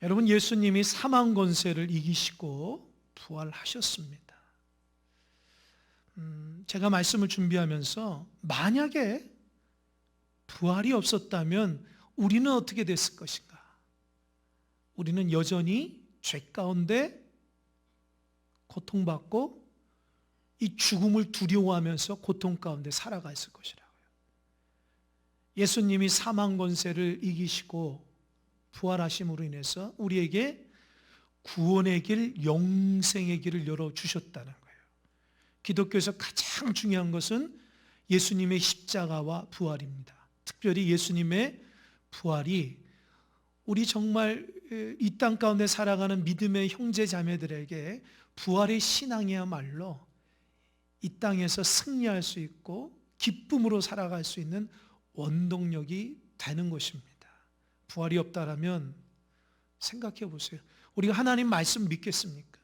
여러분, 예수님이 사망 권세를 이기시고 부활하셨습니다. 제가 말씀을 준비하면서 만약에 부활이 없었다면 우리는 어떻게 됐을 것인가? 우리는 여전히 죄 가운데 고통받고 이 죽음을 두려워하면서 고통 가운데 살아갔을 것이라고요. 예수님이 사망 권세를 이기시고 부활하심으로 인해서 우리에게 구원의 길, 영생의 길을 열어주셨다는 거예요. 기독교에서 가장 중요한 것은 예수님의 십자가와 부활입니다. 특별히 예수님의 부활이 우리 정말 이 땅 가운데 살아가는 믿음의 형제 자매들에게 부활의 신앙이야말로 이 땅에서 승리할 수 있고 기쁨으로 살아갈 수 있는 원동력이 되는 것입니다. 부활이 없다라면 생각해 보세요. 우리가 하나님 말씀 믿겠습니까?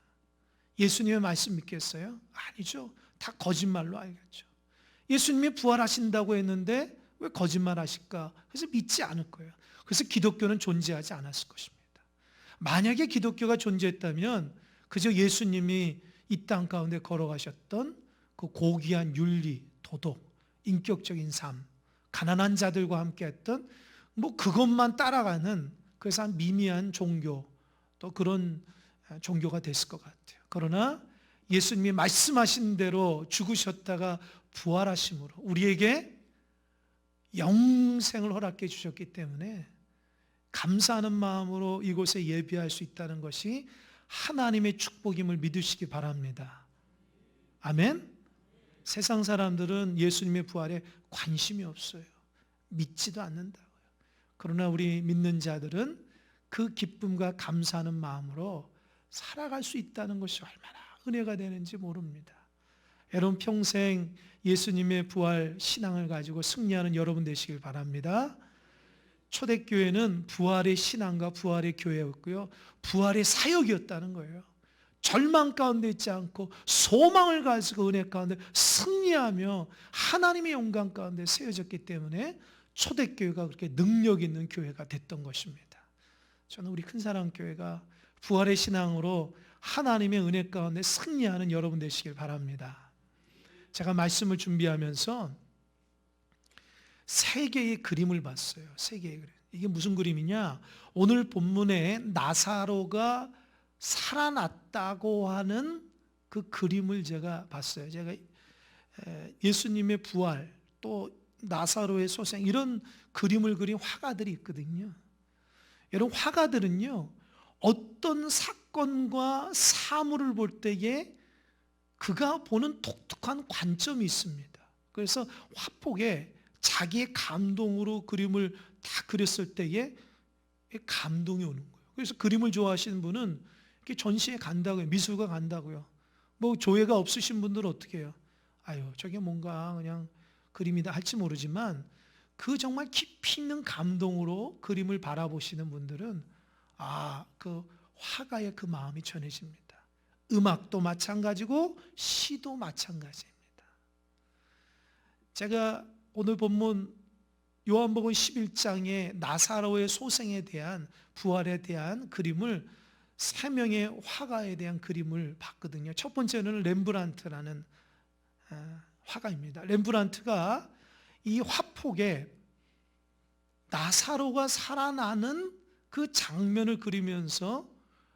예수님의 말씀 믿겠어요? 아니죠. 다 거짓말로 알겠죠. 예수님이 부활하신다고 했는데 왜 거짓말 하실까? 그래서 믿지 않을 거예요. 그래서 기독교는 존재하지 않았을 것입니다. 만약에 기독교가 존재했다면 그저 예수님이 이 땅 가운데 걸어가셨던 그 고귀한 윤리, 도덕, 인격적인 삶, 가난한 자들과 함께 했던 그것만 따라가는 그래서 한 미미한 종교, 또 그런 종교가 됐을 것 같아요. 그러나 예수님이 말씀하신 대로 죽으셨다가 부활하심으로 우리에게 영생을 허락해 주셨기 때문에 감사하는 마음으로 이곳에 예배할 수 있다는 것이 하나님의 축복임을 믿으시기 바랍니다. 아멘? 세상 사람들은 예수님의 부활에 관심이 없어요. 믿지도 않는다고요. 그러나 우리 믿는 자들은 그 기쁨과 감사하는 마음으로 살아갈 수 있다는 것이 얼마나 은혜가 되는지 모릅니다. 여러분 평생 예수님의 부활 신앙을 가지고 승리하는 여러분 되시길 바랍니다. 초대교회는 부활의 신앙과 부활의 교회였고요, 부활의 사역이었다는 거예요. 절망 가운데 있지 않고 소망을 가지고 은혜 가운데 승리하며 하나님의 영광 가운데 세워졌기 때문에 초대교회가 그렇게 능력 있는 교회가 됐던 것입니다. 저는 우리 큰사랑교회가 부활의 신앙으로 하나님의 은혜 가운데 승리하는 여러분 되시길 바랍니다. 제가 말씀을 준비하면서 세 개의 그림을 봤어요. 세 개의 그림. 이게 무슨 그림이냐? 오늘 본문에 나사로가 살아났다고 하는 그 그림을 제가 봤어요. 제가 예수님의 부활, 또 나사로의 소생, 이런 그림을 그린 화가들이 있거든요. 여러분, 화가들은요, 어떤 사건과 사물을 볼 때에 그가 보는 독특한 관점이 있습니다. 그래서 화폭에 자기의 감동으로 그림을 다 그렸을 때에 감동이 오는 거예요. 그래서 그림을 좋아하시는 분은 이렇게 전시회 간다고요. 미술관 간다고요. 조예가 없으신 분들은 어떻게 해요? 아유, 저게 뭔가 그냥 그림이다 할지 모르지만 그 정말 깊이 있는 감동으로 그림을 바라보시는 분들은 그 화가의 그 마음이 전해집니다. 음악도 마찬가지고 시도 마찬가지입니다. 제가 오늘 본문 요한복음 11장의 나사로의 소생에 대한, 부활에 대한 그림을 세 명의 화가에 대한 그림을 봤거든요. 첫 번째는 렘브란트라는 화가입니다. 렘브란트가 이 화폭에 나사로가 살아나는 그 장면을 그리면서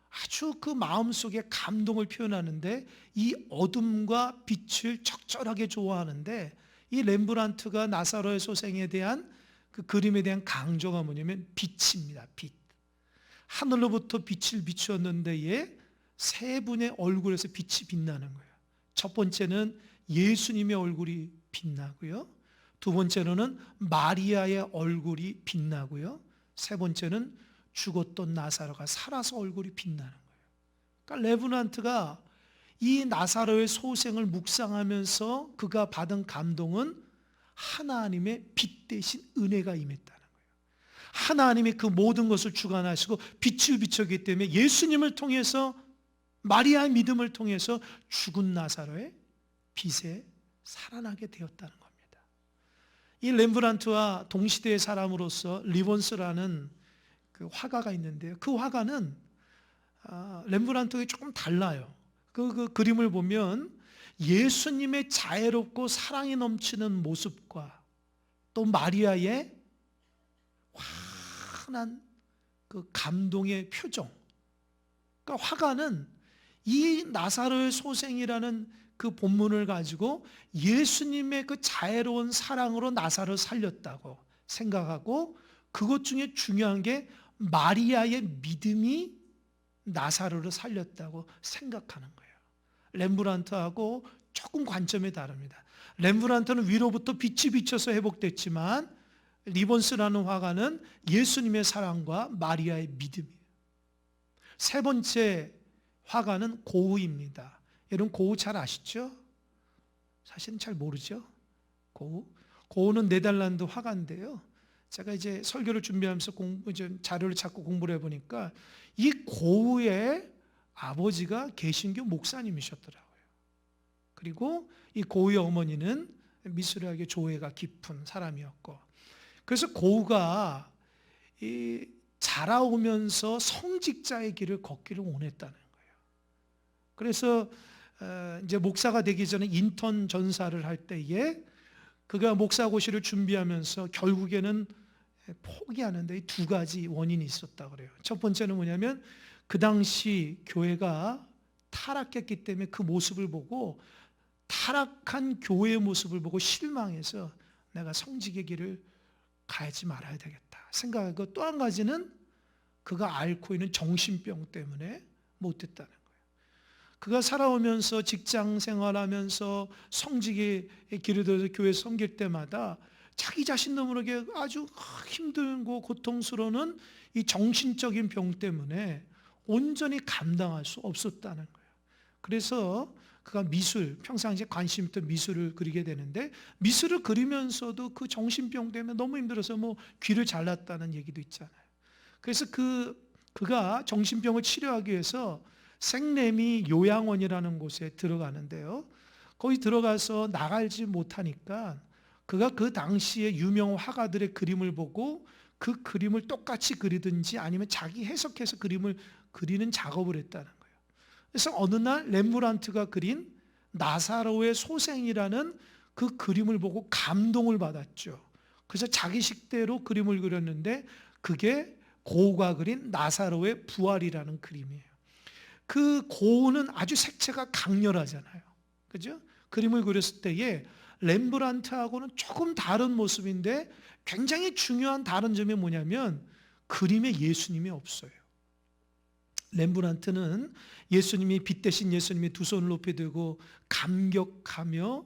아주 그 마음속에 감동을 표현하는데, 이 어둠과 빛을 적절하게 좋아하는데, 이 렘브란트가 나사로의 소생에 대한 그 그림에 대한 강조가 뭐냐면 빛입니다. 빛. 하늘로부터 빛을 비추었는데 세 분의 얼굴에서 빛이 빛나는 거예요. 첫 번째는 예수님의 얼굴이 빛나고요, 두 번째로는 마리아의 얼굴이 빛나고요, 세 번째는 죽었던 나사로가 살아서 얼굴이 빛나는 거예요. 그러니까 렘브란트가 이 나사로의 소생을 묵상하면서 그가 받은 감동은 하나님의 빛 대신 은혜가 임했다는 거예요. 하나님이 그 모든 것을 주관하시고 빛을 비추기 때문에 예수님을 통해서, 마리아의 믿음을 통해서 죽은 나사로의 빛에 살아나게 되었다는 겁니다. 이 렘브란트와 동시대의 사람으로서 리본스라는 그 화가가 있는데요. 그 화가는 렘브란트가 조금 달라요. 그 그림을 보면 예수님의 자애롭고 사랑이 넘치는 모습과 또 마리아의 환한 그 감동의 표정. 그러니까 화가는 이 나사로의 소생이라는 그 본문을 가지고 예수님의 그 자애로운 사랑으로 나사로를 살렸다고 생각하고, 그것 중에 중요한 게 마리아의 믿음이 나사로를 살렸다고 생각하는 거예요. 렘브란트하고 조금 관점이 다릅니다. 렘브란트는 위로부터 빛이 비쳐서 회복됐지만 리본스라는 화가는 예수님의 사랑과 마리아의 믿음이에요. 세 번째 화가는 고우입니다. 여러분 고우 잘 아시죠? 사실은 잘 모르죠. 고우는 네덜란드 화가인데요. 제가 이제 설교를 준비하면서 자료를 찾고 공부를 해보니까 이 고우의 아버지가 개신교 목사님이셨더라고요. 그리고 이 고우의 어머니는 미술학의 조예가 깊은 사람이었고, 그래서 고우가 자라오면서 성직자의 길을 걷기를 원했다는 거예요. 그래서 이제 목사가 되기 전에 인턴 전사를 할 때에 그가 목사고시를 준비하면서 결국에는 포기하는데 이 두 가지 원인이 있었다고 그래요. 첫 번째는 뭐냐면 그 당시 교회가 타락했기 때문에 그 모습을 보고, 타락한 교회의 모습을 보고 실망해서 내가 성직의 길을 가지 말아야 되겠다 생각하고, 또 한 가지는 그가 앓고 있는 정신병 때문에 못했다는 거예요. 그가 살아오면서 직장 생활하면서 성직의 길을 들어서 교회 섬길 때마다 자기 자신도 모르게 아주 힘들고 고통스러운 이 정신적인 병 때문에 온전히 감당할 수 없었다는 거예요. 그래서 그가 평상시에 관심 있던 미술을 그리게 되는데, 미술을 그리면서도 그 정신병 때문에 너무 힘들어서 귀를 잘랐다는 얘기도 있잖아요. 그래서 그가 정신병을 치료하기 위해서 생레미 요양원이라는 곳에 들어가는데요. 거기 들어가서 나가지 못하니까 그가 그 당시에 유명 화가들의 그림을 보고 그 그림을 똑같이 그리든지 아니면 자기 해석해서 그림을 그리는 작업을 했다는 거예요. 그래서 어느 날 렘브란트가 그린 나사로의 소생이라는 그 그림을 보고 감동을 받았죠. 그래서 자기식대로 그림을 그렸는데 그게 고우가 그린 나사로의 부활이라는 그림이에요. 그 고우는 아주 색채가 강렬하잖아요. 그죠? 그림을 그렸을 때에 렘브란트하고는 조금 다른 모습인데 굉장히 중요한 다른 점이 뭐냐면 그림에 예수님이 없어요. 렘브란트는 빛 대신 예수님이 두 손을 높이 들고 감격하며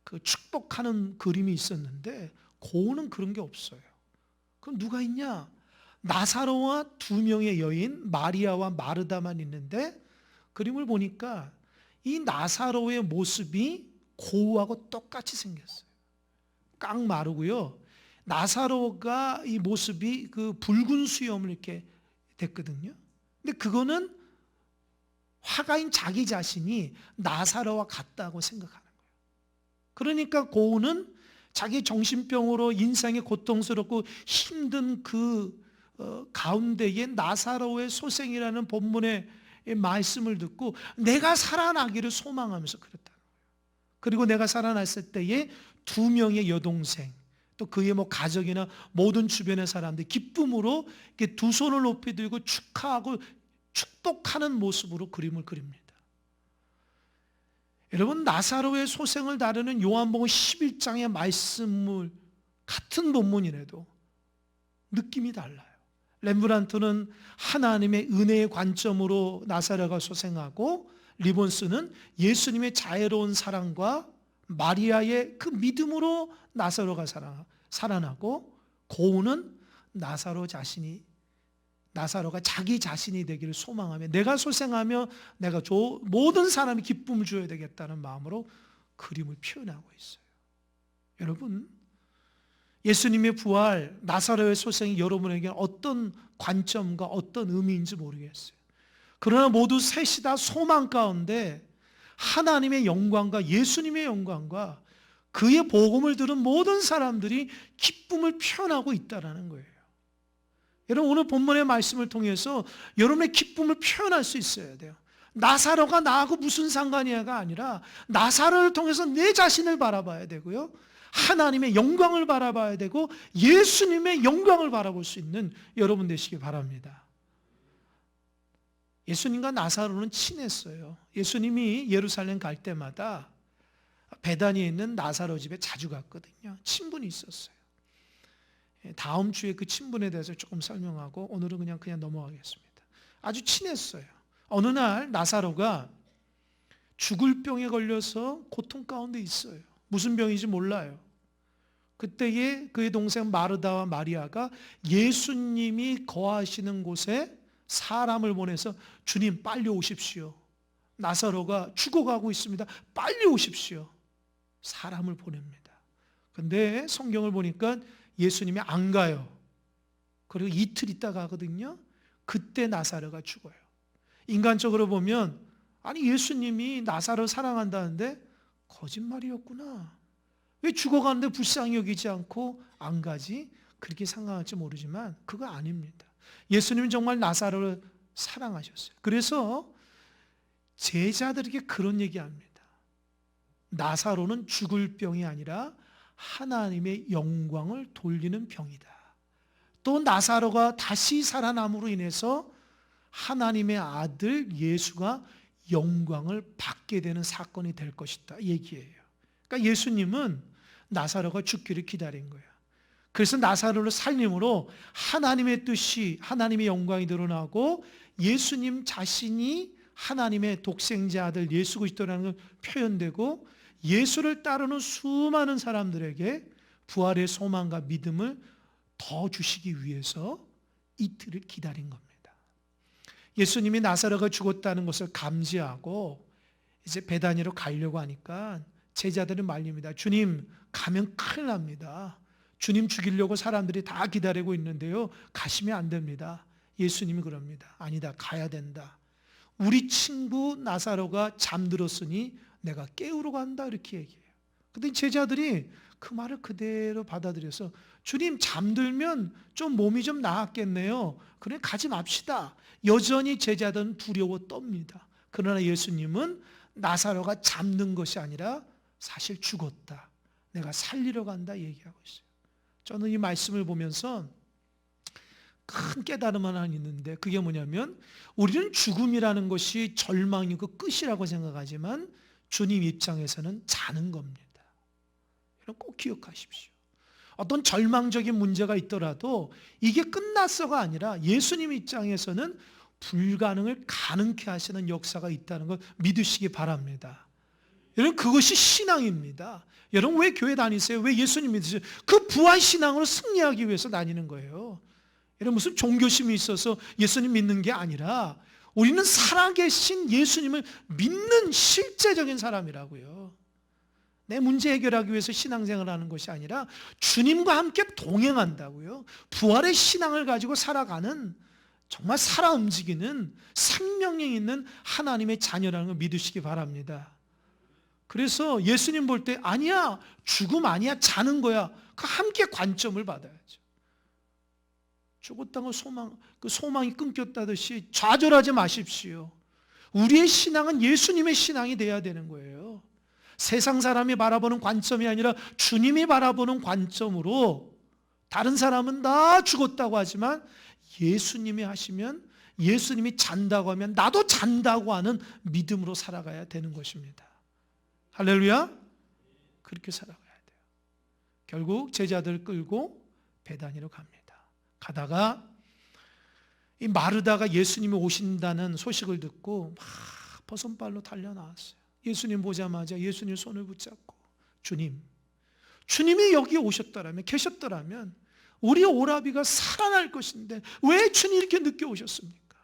그 축복하는 그림이 있었는데 고우는 그런 게 없어요. 그럼 누가 있냐? 나사로와 두 명의 여인 마리아와 마르다만 있는데, 그림을 보니까 이 나사로의 모습이 고우하고 똑같이 생겼어요. 깡 마르고요. 나사로가 이 모습이 그 붉은 수염을 이렇게 됐거든요. 근데 그거는 화가인 자기 자신이 나사로와 같다고 생각하는 거예요. 그러니까 고우는 자기 정신병으로 인생이 고통스럽고 힘든 그 가운데에 나사로의 소생이라는 본문의 말씀을 듣고 내가 살아나기를 소망하면서 그랬다는 거예요. 그리고 내가 살아났을 때에 두 명의 여동생, 또 그의 가족이나 모든 주변의 사람들 기쁨으로 이렇게 두 손을 높이 들고 축하하고 축복하는 모습으로 그림을 그립니다. 여러분, 나사로의 소생을 다루는 요한복음 11장의 말씀을 같은 본문이라도 느낌이 달라요. 렘브란트는 하나님의 은혜의 관점으로 나사로가 소생하고, 리본스는 예수님의 자애로운 사랑과 마리아의 그 믿음으로 나사로가 살아나고, 고우는 나사로가 자기 자신이 되기를 소망하며 내가 소생하며 내가 모든 사람이 기쁨을 주어야 되겠다는 마음으로 그림을 표현하고 있어요. 여러분, 예수님의 부활, 나사로의 소생이 여러분에게 어떤 관점과 어떤 의미인지 모르겠어요. 그러나 모두 셋이 다 소망 가운데 하나님의 영광과 예수님의 영광과 그의 복음을 들은 모든 사람들이 기쁨을 표현하고 있다는 거예요. 여러분 오늘 본문의 말씀을 통해서 여러분의 기쁨을 표현할 수 있어야 돼요. 나사로가 나하고 무슨 상관이야가 아니라 나사로를 통해서 내 자신을 바라봐야 되고요. 하나님의 영광을 바라봐야 되고 예수님의 영광을 바라볼 수 있는 여러분 되시기 바랍니다. 예수님과 나사로는 친했어요. 예수님이 예루살렘 갈 때마다 베다니에 있는 나사로 집에 자주 갔거든요. 친분이 있었어요. 다음 주에 그 친분에 대해서 조금 설명하고 오늘은 그냥 넘어가겠습니다. 아주 친했어요. 어느 날 나사로가 죽을 병에 걸려서 고통 가운데 있어요. 무슨 병인지 몰라요. 그때에 그의 동생 마르다와 마리아가 예수님이 거하시는 곳에 사람을 보내서 주님 빨리 오십시오. 나사로가 죽어가고 있습니다. 빨리 오십시오. 사람을 보냅니다. 근데 성경을 보니까 예수님이 안 가요. 그리고 이틀 있다 가거든요. 그때 나사로가 죽어요. 인간적으로 보면 아니 예수님이 나사로를 사랑한다는데 거짓말이었구나. 왜 죽어가는데 불쌍히 여기지 않고 안 가지? 그렇게 생각할지 모르지만 그거 아닙니다. 예수님은 정말 나사로를 사랑하셨어요. 그래서 제자들에게 그런 얘기합니다. 나사로는 죽을 병이 아니라 하나님의 영광을 돌리는 병이다. 또 나사로가 다시 살아남으로 인해서 하나님의 아들 예수가 영광을 받게 되는 사건이 될 것이다 얘기예요. 그러니까 예수님은 나사로가 죽기를 기다린 거예요. 그래서 나사로를 살림으로 하나님의 뜻이, 하나님의 영광이 드러나고 예수님 자신이 하나님의 독생자 아들 예수 그리스도라는 걸 표현되고 예수를 따르는 수많은 사람들에게 부활의 소망과 믿음을 더 주시기 위해서 이틀을 기다린 겁니다. 예수님이 나사로가 죽었다는 것을 감지하고 이제 베다니로 가려고 하니까 제자들은 말립니다. 주님, 가면 큰일 납니다. 주님 죽이려고 사람들이 다 기다리고 있는데요. 가시면 안 됩니다. 예수님이 그럽니다. 아니다, 가야 된다. 우리 친구 나사로가 잠들었으니 내가 깨우러 간다 이렇게 얘기해요. 근데 제자들이 그 말을 그대로 받아들여서 주님 잠들면 좀 몸이 좀 나았겠네요. 그래 가지 맙시다. 여전히 제자들은 두려워 떱니다. 그러나 예수님은 나사로가 잠든 것이 아니라 사실 죽었다. 내가 살리러 간다 얘기하고 있어요. 저는 이 말씀을 보면서 큰 깨달음 하나 있는데 그게 뭐냐면 우리는 죽음이라는 것이 절망이고 끝이라고 생각하지만 주님 입장에서는 자는 겁니다. 여러분 꼭 기억하십시오. 어떤 절망적인 문제가 있더라도 이게 끝났어가 아니라 예수님 입장에서는 불가능을 가능케 하시는 역사가 있다는 걸 믿으시기 바랍니다. 여러분 그것이 신앙입니다. 여러분 왜 교회 다니세요? 왜 예수님 믿으세요? 그 부활 신앙으로 승리하기 위해서 다니는 거예요. 여러분 무슨 종교심이 있어서 예수님 믿는 게 아니라 우리는 살아계신 예수님을 믿는 실제적인 사람이라고요. 내 문제 해결하기 위해서 신앙생활을 하는 것이 아니라 주님과 함께 동행한다고요. 부활의 신앙을 가지고 살아가는 정말 살아 움직이는 생명력 있는 하나님의 자녀라는 걸 믿으시기 바랍니다. 그래서 예수님 볼 때 아니야 죽음 아니야 자는 거야. 그 함께 관점을 받아야죠. 죽었다고 소망이 끊겼다듯이 좌절하지 마십시오. 우리의 신앙은 예수님의 신앙이 돼야 되는 거예요. 세상 사람이 바라보는 관점이 아니라 주님이 바라보는 관점으로 다른 사람은 다 죽었다고 하지만 예수님이 하시면 예수님이 잔다고 하면 나도 잔다고 하는 믿음으로 살아가야 되는 것입니다. 할렐루야. 그렇게 살아가야 돼요. 결국 제자들을 끌고 베다니로 갑니다. 가다가 이 마르다가 예수님이 오신다는 소식을 듣고 막 버선발로 달려나왔어요. 예수님 보자마자 예수님 손을 붙잡고 주님이 여기 오셨더라면 계셨더라면 우리 오라비가 살아날 것인데 왜 주님 이렇게 늦게 오셨습니까?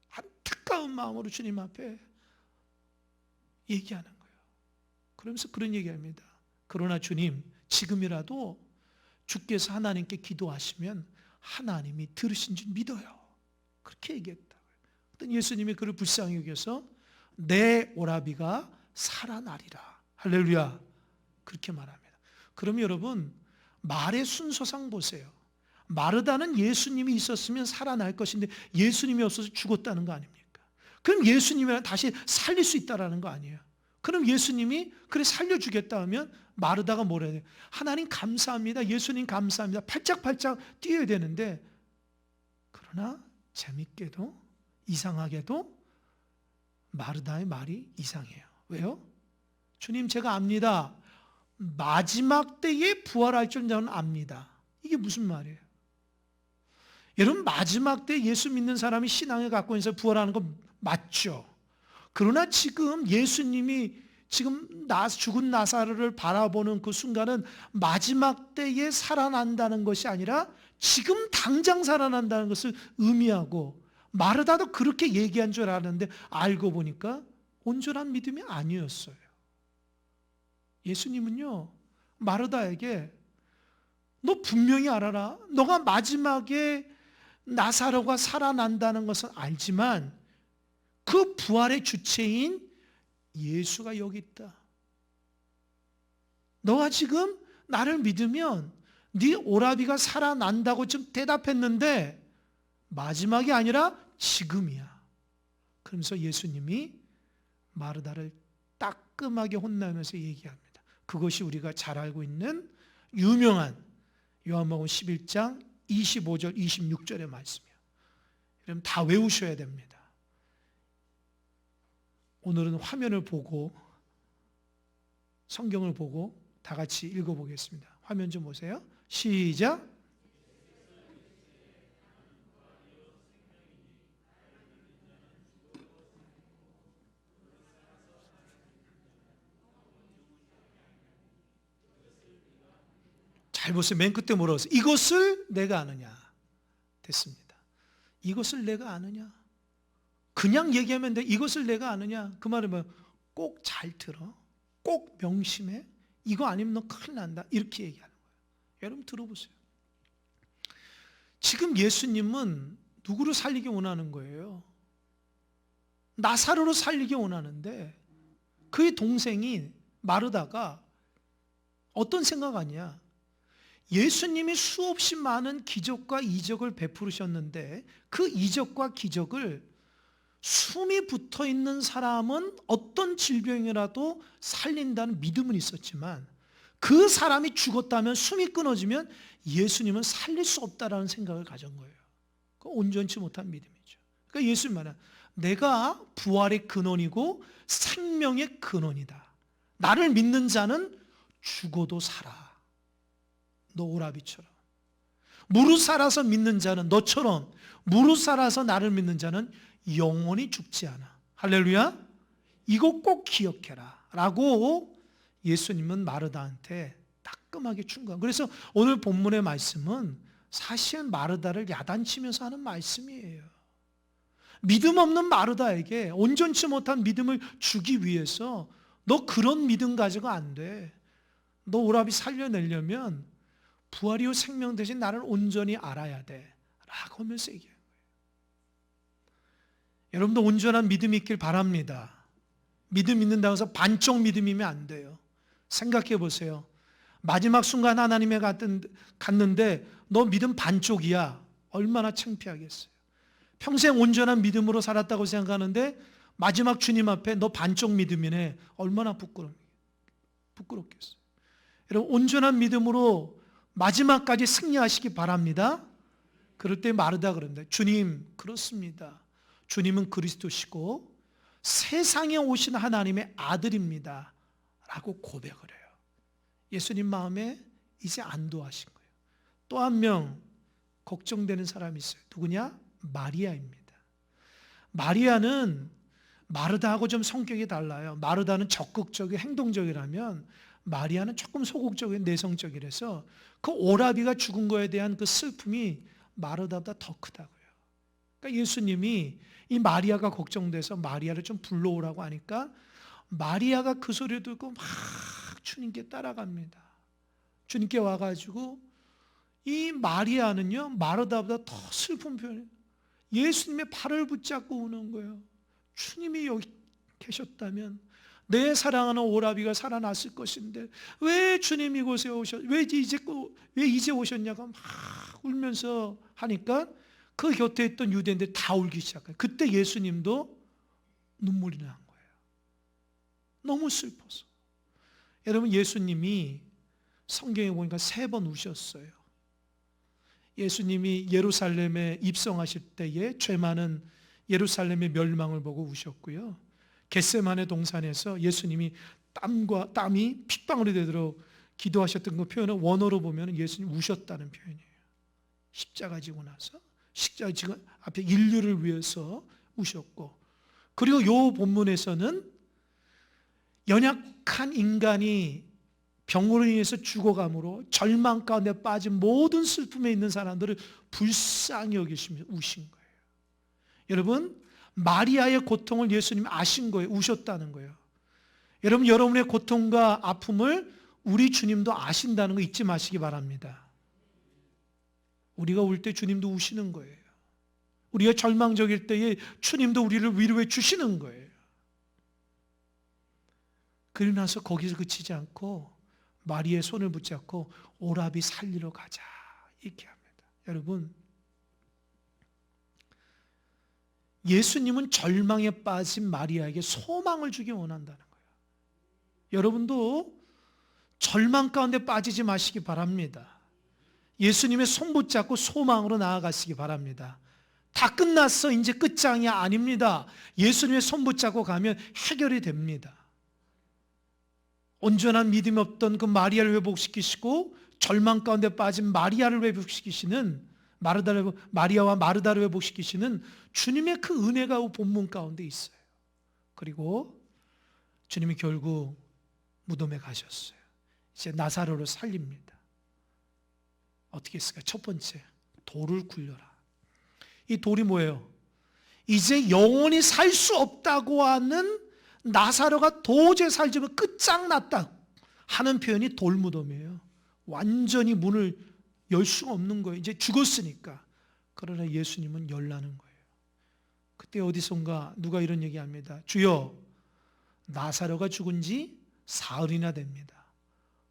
안타까운 마음으로 주님 앞에 얘기하는 거예요. 그러면서 그런 얘기합니다. 그러나 주님 지금이라도 주께서 하나님께 기도하시면 하나님이 들으신 줄 믿어요. 그렇게 얘기했다고요. 예수님이 그를 불쌍히 여겨서 내 오라비가 살아나리라. 할렐루야. 그렇게 말합니다. 그럼 여러분 말의 순서상 보세요. 마르다는 예수님이 있었으면 살아날 것인데 예수님이 없어서 죽었다는 거 아닙니까? 그럼 예수님이랑 다시 살릴 수 있다라는 거 아니에요? 그럼 예수님이 그래 살려주겠다 하면 마르다가 뭐라 해야 돼요? 하나님 감사합니다. 예수님 감사합니다. 팔짝팔짝 뛰어야 되는데, 그러나 재밌게도 이상하게도 마르다의 말이 이상해요. 왜요? 주님, 제가 압니다. 마지막 때에 부활할 줄 저는 압니다. 이게 무슨 말이에요? 여러분, 마지막 때 예수 믿는 사람이 신앙에 갖고 있어서 부활하는 거 맞죠? 그러나 지금 예수님이 지금 죽은 나사로를 바라보는 그 순간은 마지막 때에 살아난다는 것이 아니라 지금 당장 살아난다는 것을 의미하고, 마르다도 그렇게 얘기한 줄 알았는데 알고 보니까 온전한 믿음이 아니었어요. 예수님은요, 마르다에게 너 분명히 알아라. 너가 마지막에 나사로가 살아난다는 것은 알지만 그 부활의 주체인 예수가 여기 있다. 너가 지금 나를 믿으면 네 오라비가 살아난다고 지금 대답했는데 마지막이 아니라 지금이야. 그러면서 예수님이 마르다를 따끔하게 혼나면서 얘기합니다. 그것이 우리가 잘 알고 있는 유명한 요한복음 11장 25절 26절의 말씀이에요. 여러분 다 외우셔야 됩니다. 오늘은 화면을 보고 성경을 보고 다 같이 읽어보겠습니다. 화면 좀 보세요. 시작. 잘 보세요. 맨 끝에 뭐라고 했어요? 이것을 내가 아느냐. 됐습니다. 이것을 내가 아느냐. 그냥 얘기하면 돼. 이것을 내가 아느냐. 그 말은 뭐 꼭 잘 들어. 꼭 명심해. 이거 아니면 너 큰일 난다. 이렇게 얘기하는 거예요. 여러분 들어보세요. 지금 예수님은 누구를 살리기 원하는 거예요? 나사로를 살리기 원하는데 그의 동생이 마르다가 어떤 생각하냐? 예수님이 수없이 많은 기적과 이적을 베푸셨는데 그 이적과 기적을 숨이 붙어 있는 사람은 어떤 질병이라도 살린다는 믿음은 있었지만 그 사람이 죽었다면, 숨이 끊어지면 예수님은 살릴 수 없다라는 생각을 가진 거예요. 그 온전치 못한 믿음이죠. 그러니까 예수님 말은 내가 부활의 근원이고 생명의 근원이다. 나를 믿는 자는 죽어도 살아. 너 오라비처럼. 무릇 살아서 믿는 자는 너처럼, 무릇 살아서 나를 믿는 자는 영원히 죽지 않아. 할렐루야. 이거 꼭 기억해라 라고 예수님은 마르다한테 따끔하게 충고한. 그래서 오늘 본문의 말씀은 사실은 마르다를 야단치면서 하는 말씀이에요. 믿음 없는 마르다에게 온전치 못한 믿음을 주기 위해서 너 그런 믿음 가지고 안 돼. 너 오라비 살려내려면 부활이요 생명 대신 나를 온전히 알아야 돼 라고 하면서 얘기해요. 여러분도 온전한 믿음이 있길 바랍니다. 믿음 있는다고 해서 반쪽 믿음이면 안 돼요. 생각해 보세요. 마지막 순간 하나님에 갔는데 너 믿음 반쪽이야. 얼마나 창피하겠어요. 평생 온전한 믿음으로 살았다고 생각하는데 마지막 주님 앞에 너 반쪽 믿음이네. 얼마나 부끄럽겠어요. 여러분 온전한 믿음으로 마지막까지 승리하시기 바랍니다. 그럴 때 마르다 그런다. 주님, 그렇습니다. 주님은 그리스도시고 세상에 오신 하나님의 아들입니다 라고 고백을 해요. 예수님 마음에 이제 안도하신 거예요. 또 한 명 걱정되는 사람이 있어요. 누구냐? 마리아입니다. 마리아는 마르다하고 좀 성격이 달라요. 마르다는 적극적이고 행동적이라면 마리아는 조금 소극적이고 내성적이라서 그 오라비가 죽은 거에 대한 그 슬픔이 마르다보다 더 크다고요. 그러니까 예수님이 이 마리아가 걱정돼서 마리아를 좀 불러오라고 하니까 마리아가 그 소리를 듣고 막 주님께 따라갑니다. 주님께 와가지고 이 마리아는요 마르다보다 더 슬픈 표현이에요. 예수님의 발을 붙잡고 우는 거예요. 주님이 여기 계셨다면 내 사랑하는 오라비가 살아났을 것인데 왜 주님 이곳에 왜 이제 오셨냐고 막 울면서 하니까 그 곁에 있던 유대인들이 다 울기 시작해요. 그때 예수님도 눈물이 난 거예요. 너무 슬퍼서. 여러분, 예수님이 성경에 보니까 3번 우셨어요. 예수님이 예루살렘에 입성하실 때에 죄 많은 예루살렘의 멸망을 보고 우셨고요. 겟세마네 동산에서 예수님이 땀이 핏방울이 되도록 기도하셨던 그 표현을 원어로 보면 예수님 우셨다는 표현이에요. 십자가 지고 나서 십자가 지금 앞에 인류를 위해서 우셨고, 그리고 이 본문에서는 연약한 인간이 병으로 인해서 죽어감으로 절망 가운데 빠진 모든 슬픔에 있는 사람들을 불쌍히 여기시면서 우신 거예요. 여러분, 마리아의 고통을 예수님이 아신 거예요. 우셨다는 거예요. 여러분, 여러분의 고통과 아픔을 우리 주님도 아신다는 거 잊지 마시기 바랍니다. 우리가 울 때 주님도 우시는 거예요. 우리가 절망적일 때에 주님도 우리를 위로해 주시는 거예요. 그러고 나서 거기서 그치지 않고 마리아의 손을 붙잡고 오라비 살리러 가자 이렇게 합니다. 여러분, 예수님은 절망에 빠진 마리아에게 소망을 주기 원한다는 거예요. 여러분도 절망 가운데 빠지지 마시기 바랍니다. 예수님의 손 붙잡고 소망으로 나아가시기 바랍니다. 다 끝났어, 이제 끝장이 아닙니다. 예수님의 손 붙잡고 가면 해결이 됩니다. 온전한 믿음이 없던 그 마리아를 회복시키시고 절망 가운데 빠진 마리아를 회복시키시는 마리아와 마르다를 회복시키시는 주님의 그 은혜가 본문 가운데 있어요. 그리고 주님이 결국 무덤에 가셨어요. 이제 나사로를 살립니다. 어떻게 했을까? 첫 번째, 돌을 굴려라. 이 돌이 뭐예요? 이제 영원히 살 수 없다고 하는 나사로가 도저히 살지 못해 끝장났다 하는 표현이 돌무덤이에요. 완전히 문을 열 수가 없는 거예요. 이제 죽었으니까. 그러나 예수님은 열라는 거예요. 그때 어디선가 누가 이런 얘기합니다. 주여, 나사로가 죽은 지 사흘이나 됩니다.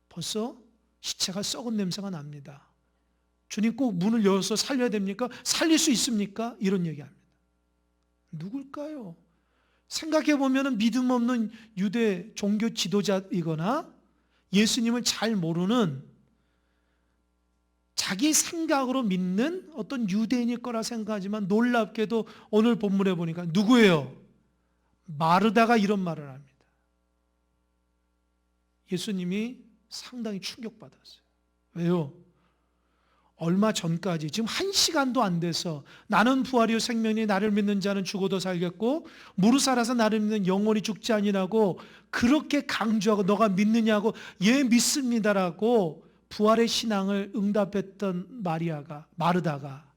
벌써 시체가 썩은 냄새가 납니다. 주님 꼭 문을 열어서 살려야 됩니까? 살릴 수 있습니까? 이런 얘기합니다. 누굴까요? 생각해보면 믿음 없는 유대 종교 지도자이거나 예수님을 잘 모르는 자기 생각으로 믿는 어떤 유대인일 거라 생각하지만 놀랍게도 오늘 본문에 보니까 누구예요? 마르다가 이런 말을 합니다. 예수님이 상당히 충격받았어요. 왜요? 얼마 전까지, 지금 1시간도 안 돼서 나는 부활이요 생명이 나를 믿는 자는 죽어도 살겠고 무릇 살아서 나를 믿는 영원히 죽지 아니라고 그렇게 강조하고 너가 믿느냐고 예 믿습니다라고 부활의 신앙을 응답했던 마르다가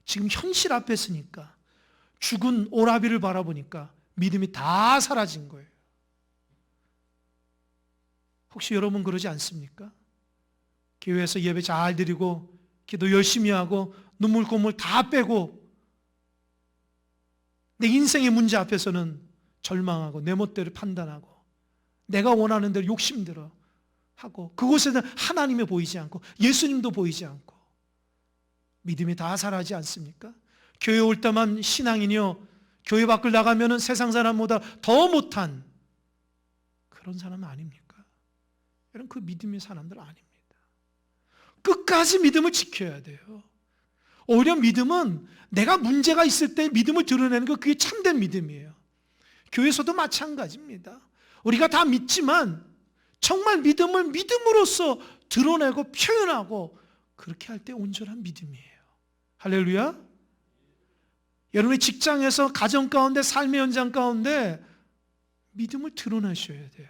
지금 현실 앞에 서니까 죽은 오라비를 바라보니까 믿음이 다 사라진 거예요. 혹시 여러분 그러지 않습니까? 교회에서 예배 잘 드리고 기도 열심히 하고 눈물 콧물 다 빼고 내 인생의 문제 앞에서는 절망하고 내 멋대로 판단하고 내가 원하는 대로 욕심들어 하고 그곳에는 하나님이 보이지 않고 예수님도 보이지 않고 믿음이 다 사라지지 않습니까? 교회 올 때만 신앙이요 교회 밖을 나가면 세상 사람보다 더 못한 그런 사람은 아닙니까? 여러분, 그 믿음의 사람들 아닙니다. 끝까지 믿음을 지켜야 돼요. 오히려 믿음은 내가 문제가 있을 때 믿음을 드러내는 거 그게 참된 믿음이에요. 교회에서도 마찬가지입니다. 우리가 다 믿지만 정말 믿음을 믿음으로써 드러내고 표현하고 그렇게 할 때 온전한 믿음이에요. 할렐루야. 여러분의 직장에서 가정 가운데 삶의 현장 가운데 믿음을 드러내셔야 돼요.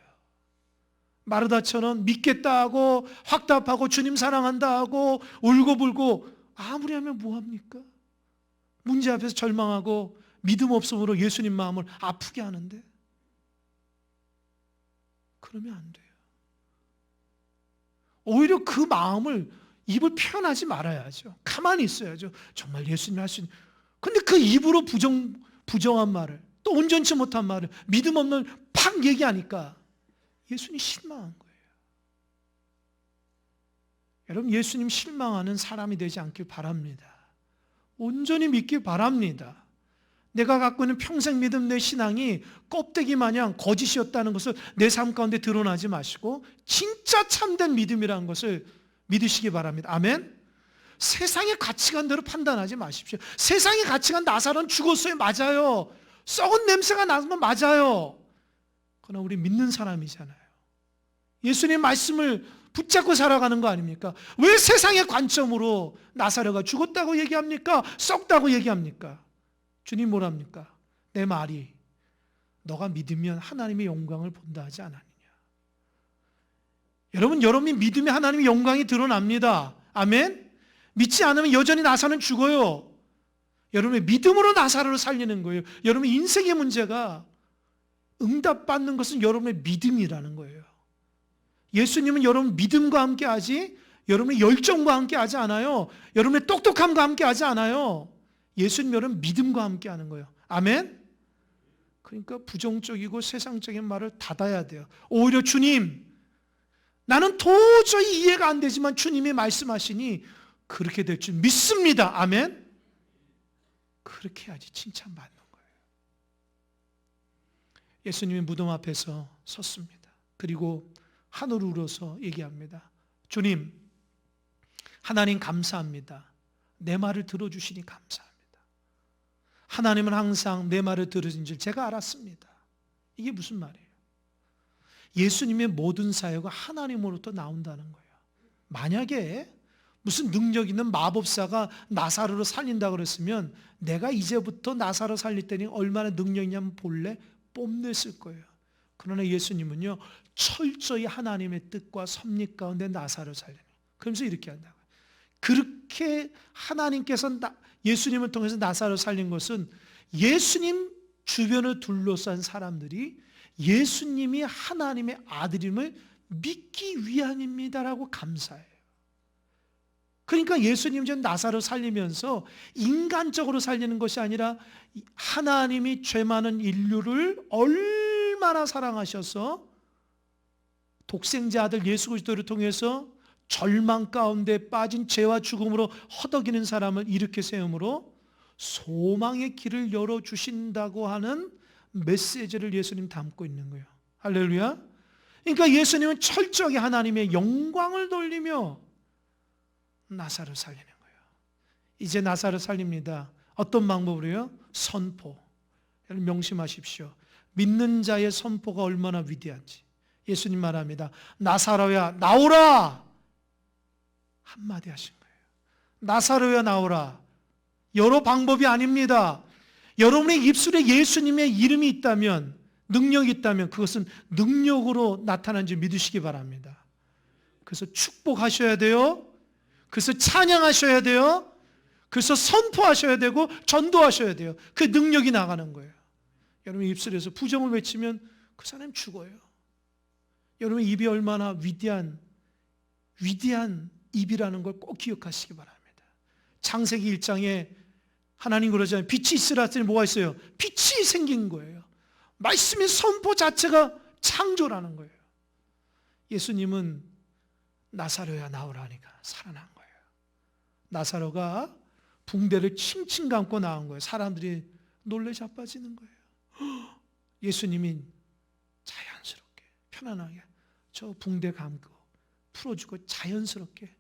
마르다처럼 믿겠다 하고 확답하고 주님 사랑한다 하고 울고불고 아무리 하면 뭐합니까? 문제 앞에서 절망하고 믿음 없음으로 예수님 마음을 아프게 하는데 그러면 안 돼요. 오히려 그 마음을 입을 표현하지 말아야죠. 가만히 있어야죠. 정말 예수님 할 수 있는. 근데 그 입으로 부정한 말을 또 온전치 못한 말을 믿음 없는 팍 얘기하니까 예수님 실망한 거예요. 여러분, 예수님 실망하는 사람이 되지 않길 바랍니다. 온전히 믿길 바랍니다. 내가 갖고 있는 평생 믿음 내 신앙이 껍데기 마냥 거짓이었다는 것을 내 삶 가운데 드러나지 마시고 진짜 참된 믿음이라는 것을 믿으시기 바랍니다. 아멘. 세상의 가치관대로 판단하지 마십시오. 세상의 가치관, 나사로는 죽었어요. 맞아요. 썩은 냄새가 나는 건 맞아요. 그러나 우리 믿는 사람이잖아요. 예수님 말씀을 붙잡고 살아가는 거 아닙니까? 왜 세상의 관점으로 나사로가 죽었다고 얘기합니까? 썩다고 얘기합니까? 주님 뭐랍니까? 내 말이 너가 믿으면 하나님의 영광을 본다 하지 않았느냐. 여러분, 여러분이 믿으면 하나님의 영광이 드러납니다. 아멘? 믿지 않으면 여전히 나사로는 죽어요. 여러분의 믿음으로 나사로를 살리는 거예요. 여러분의 인생의 문제가 응답받는 것은 여러분의 믿음이라는 거예요. 예수님은 여러분 믿음과 함께 하지, 여러분의 열정과 함께 하지 않아요. 여러분의 똑똑함과 함께 하지 않아요. 예수님 여러분 믿음과 함께 하는 거예요. 아멘? 그러니까 부정적이고 세상적인 말을 닫아야 돼요. 오히려 주님, 나는 도저히 이해가 안 되지만 주님이 말씀하시니 그렇게 될 줄 믿습니다. 아멘? 그렇게 해야지 칭찬받는 거예요. 예수님이 무덤 앞에서 섰습니다. 그리고 하늘을 우러서 얘기합니다. 주님, 하나님 감사합니다. 내 말을 들어주시니 감사합니다. 하나님은 항상 내 말을 들으신 줄 제가 알았습니다. 이게 무슨 말이에요? 예수님의 모든 사역은 하나님으로부터 나온다는 거예요. 만약에 무슨 능력 있는 마법사가 나사로를 살린다 그랬으면 내가 이제부터 나사로 살릴 때니 얼마나 능력 있냐면 볼래? 뽐냈을 거예요. 그러나 예수님은요, 철저히 하나님의 뜻과 섭리 가운데 나사로를 살리는 거예요. 그러면서 이렇게 한다고요. 그렇게 하나님께서 예수님을 통해서 나사로를 살린 것은 예수님 주변을 둘러싼 사람들이 예수님이 하나님의 아들임을 믿기 위함입니다라고 감사해요. 그러니까 예수님 전 나사로 살리면서 인간적으로 살리는 것이 아니라 하나님이 죄 많은 인류를 얼마나 사랑하셔서 독생자 아들 예수 그리스도를 통해서 절망 가운데 빠진 죄와 죽음으로 허덕이는 사람을 일으켜 세움으로 소망의 길을 열어주신다고 하는 메시지를 예수님 담고 있는 거예요. 할렐루야. 그러니까 예수님은 철저하게 하나님의 영광을 돌리며 나사로를 살리는 거예요. 이제 나사로를 살립니다. 어떤 방법으로요? 선포. 여러분 명심하십시오. 믿는 자의 선포가 얼마나 위대한지. 예수님 말합니다. 나사로야 나오라. 한마디 하신 거예요. 나사로야 나오라. 여러 방법이 아닙니다. 여러분의 입술에 예수님의 이름이 있다면, 능력이 있다면 그것은 능력으로 나타난 줄 믿으시기 바랍니다. 그래서 축복하셔야 돼요. 그래서 찬양하셔야 돼요. 그래서 선포하셔야 되고 전도하셔야 돼요. 그 능력이 나가는 거예요. 여러분 입술에서 부정을 외치면 그 사람이 죽어요. 여러분 입이 얼마나 위대한 입이라는 걸 꼭 기억하시기 바랍니다. 창세기 1장에 하나님 그러잖아요. 빛이 있으라 했더니 뭐가 있어요? 빛이 생긴 거예요. 말씀의 선포 자체가 창조라는 거예요. 예수님은 나사로야 나오라니까 살아난 거예요. 나사로가 붕대를 칭칭 감고 나온 거예요. 사람들이 놀래 자빠지는 거예요. 예수님이 자연스럽게 편안하게 저 붕대 감고 풀어주고 자연스럽게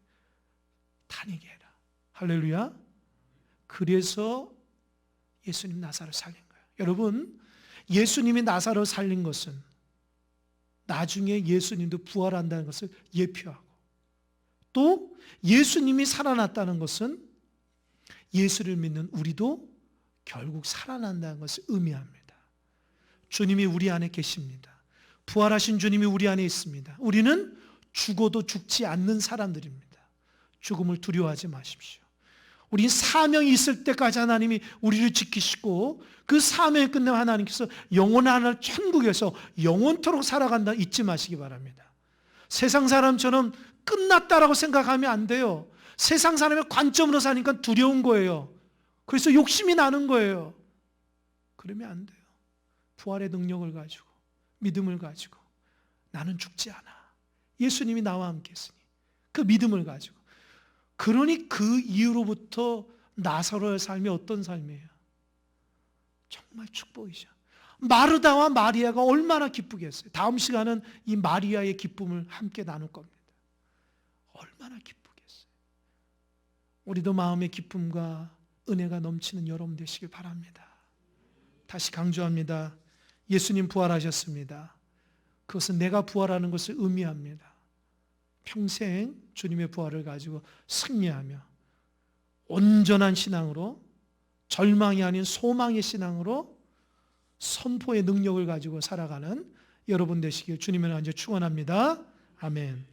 다니게 해라. 할렐루야. 그래서 예수님 나사로 살린 거예요. 여러분, 예수님이 나사로 살린 것은 나중에 예수님도 부활한다는 것을 예표하고, 또 예수님이 살아났다는 것은 예수를 믿는 우리도 결국 살아난다는 것을 의미합니다. 주님이 우리 안에 계십니다. 부활하신 주님이 우리 안에 있습니다. 우리는 죽어도 죽지 않는 사람들입니다. 죽음을 두려워하지 마십시오. 우리 사명이 있을 때까지 하나님이 우리를 지키시고 그 사명이 끝나면 하나님께서 영원한 천국에서 영원토록 살아간다 잊지 마시기 바랍니다. 세상 사람처럼 끝났다라고 생각하면 안 돼요. 세상 사람의 관점으로 사니까 두려운 거예요. 그래서 욕심이 나는 거예요. 그러면 안 돼요. 부활의 능력을 가지고 믿음을 가지고 나는 죽지 않아. 예수님이 나와 함께 했으니 그 믿음을 가지고. 그러니 그 이후로부터 나사로의 삶이 어떤 삶이에요? 정말 축복이죠. 마르다와 마리아가 얼마나 기쁘겠어요. 다음 시간은 이 마리아의 기쁨을 함께 나눌 겁니다. 얼마나 기쁘겠어요. 우리도 마음의 기쁨과 은혜가 넘치는 여러분 되시길 바랍니다. 다시 강조합니다. 예수님 부활하셨습니다. 그것은 내가 부활하는 것을 의미합니다. 평생 주님의 부활을 가지고 승리하며 온전한 신앙으로, 절망이 아닌 소망의 신앙으로 선포의 능력을 가지고 살아가는 여러분 되시길 주님의 안에 축원합니다. 아멘.